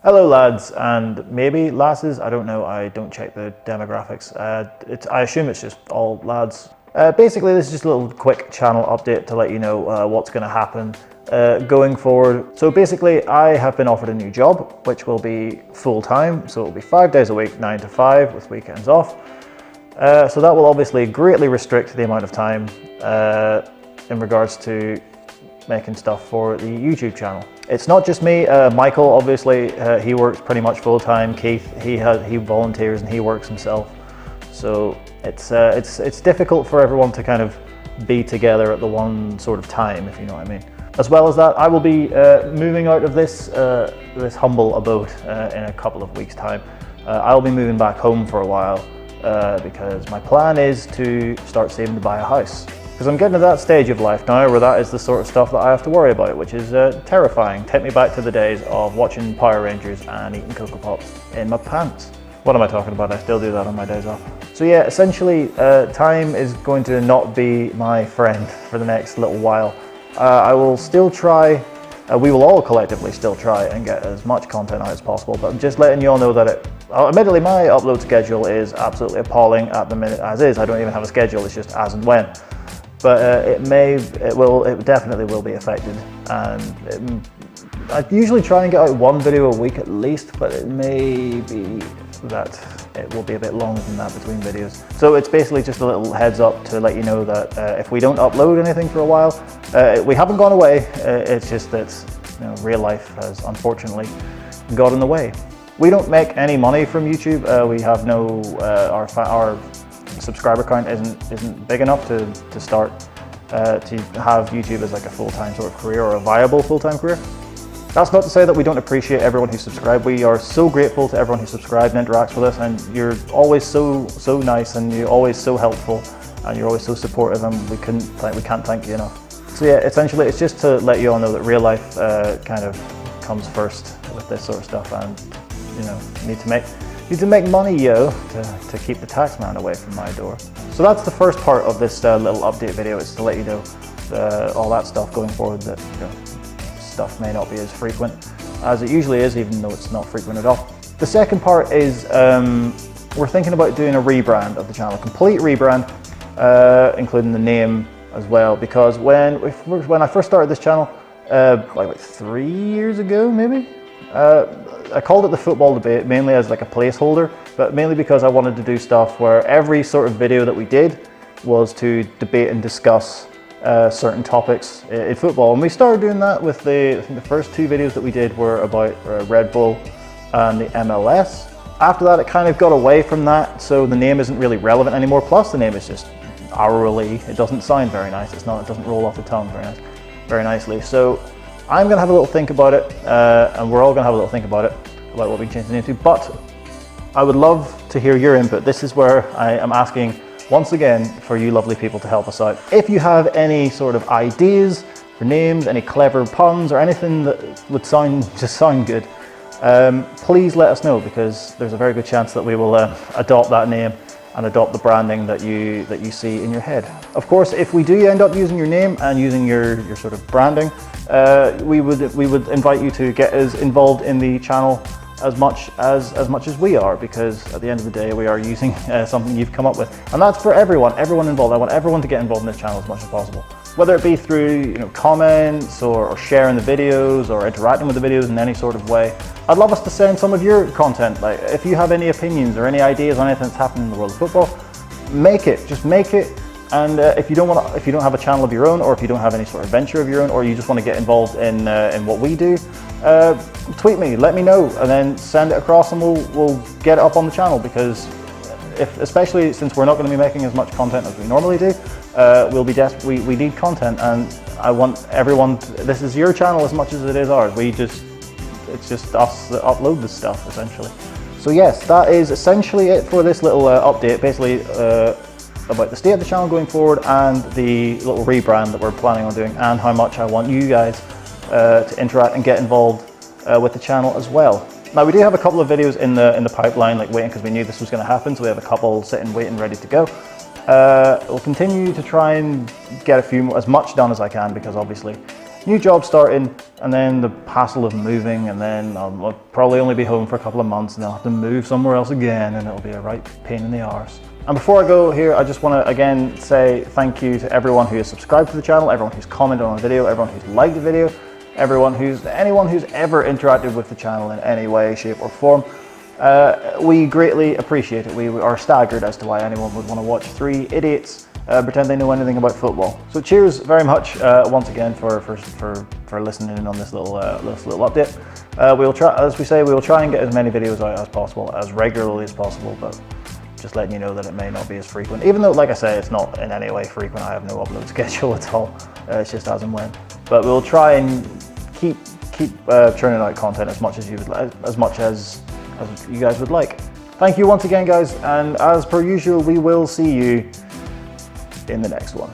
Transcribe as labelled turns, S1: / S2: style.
S1: Hello lads and maybe lasses, I don't know, I don't check the demographics. I assume it's just all lads. Basically this is just a little quick channel update to let you know what's going to happen going forward. So basically I have been offered a new job which will be full-time, so it will be 5 days a week, 9 to 5 with weekends off. So that will obviously greatly restrict the amount of time in regards to making stuff for the YouTube channel. It's not just me, Michael obviously, he works pretty much full-time. Keith, he volunteers and he works himself. So it's difficult for everyone to kind of be together at the one sort of time, if you know what I mean. As well as that, I will be moving out of this humble abode in a couple of weeks' time. I'll be moving back home for a while because my plan is to start saving to buy a house. Because I'm getting to that stage of life now where that is the sort of stuff that I have to worry about, which is terrifying. Take me back to the days of watching Power Rangers and eating Cocoa Pops in my pants. What am I talking about? I still do that on my days off. So yeah, essentially time is going to not be my friend for the next little while. I will still try, we will all collectively still try and get as much content out as possible, but I'm just letting you all know that admittedly my upload schedule is absolutely appalling at the minute as is. I don't even have a schedule, it's just as and when. But it definitely will be affected, and I usually try and get out one video a week at least, but it may be that it will be a bit longer than that between videos. So it's basically just a little heads up to let you know that if we don't upload anything for a while, we haven't gone away, it's just that real life has unfortunately got in the way. We don't make any money from YouTube, we have no, our subscriber count isn't big enough to start to have YouTube as like a full-time sort of career or a viable full-time career. That's not to say that we don't appreciate everyone who subscribed. We are so grateful to everyone who subscribed and interacts with us, and you're always so nice, and you're always so helpful, and you're always so supportive, and we can't thank you enough. So yeah, essentially it's just to let you all know that real life kind of comes first with this sort of stuff, and you need to make money, to keep the tax man away from my door. So that's the first part of this little update video, is to let you know all that stuff going forward, that stuff may not be as frequent as it usually is, even though it's not frequent at all. The second part is we're thinking about doing a rebrand of the channel, complete rebrand, including the name as well, because when I first started this channel, like 3 years ago maybe, I called it the Football Debate mainly as like a placeholder, but mainly because I wanted to do stuff where every sort of video that we did was to debate and discuss certain topics in football. And we started doing that with I think the first 2 videos that we did were about Red Bull and the MLS. After that it kind of got away from that, so the name isn't really relevant anymore, plus the name is just hourly. It doesn't sound very nice, it doesn't roll off the tongue very nicely. So I'm going to have a little think about it, and we're all going to have a little think about it, about what we can change the name to, but I would love to hear your input. This is where I am asking, once again, for you lovely people to help us out. If you have any sort of ideas for names, any clever puns, or anything that would just sound good, please let us know, because there's a very good chance that we will adopt that name and adopt the branding that you see in your head. Of course, if we do end up using your name and using your sort of branding, we would invite you to get us involved in the channel as much as we are, because at the end of the day we are using something you've come up with, and that's for everyone involved. I want everyone to get involved in this channel as much as possible, whether it be through comments or sharing the videos or interacting with the videos in any sort of way. I'd love us to send some of your content. Like, if you have any opinions or any ideas on anything that's happening in the world of football, just make it. And if you don't have a channel of your own, or if you don't have any sort of venture of your own, or you just want to get involved in what we do, tweet me, let me know, and then send it across, and we'll get it up on the channel. Because especially since we're not going to be making as much content as we normally do, we need content, and I want everyone. This is your channel as much as it is ours. It's just us that upload this stuff essentially. So yes, that is essentially it for this little update. Basically. About the state of the channel going forward, and the little rebrand that we're planning on doing, and how much I want you guys to interact and get involved with the channel as well. Now, we do have a couple of videos in the pipeline, like waiting, because we knew this was going to happen, so we have a couple sitting, waiting, ready to go. We'll continue to try and get as much done as I can, because obviously new job starting, and then the hassle of moving, and then I'll probably only be home for a couple of months, and I'll have to move somewhere else again, and it'll be a right pain in the arse. And before I go here, I just want to again say thank you to everyone who has subscribed to the channel, everyone who's commented on the video, everyone who's liked the video, anyone who's ever interacted with the channel in any way, shape or form. We greatly appreciate it. We are staggered as to why anyone would want to watch three idiots pretend they know anything about football. So cheers very much once again for listening in on this little update. We'll try, as we say, we will try and get as many videos out as possible, as regularly as possible, but just letting you know that it may not be as frequent. Even though, like I say, it's not in any way frequent. I have no upload schedule at all. It's just as and when. But we'll try and keep churning out content as much as you guys would like. Thank you once again, guys, and as per usual, we will see you in the next one.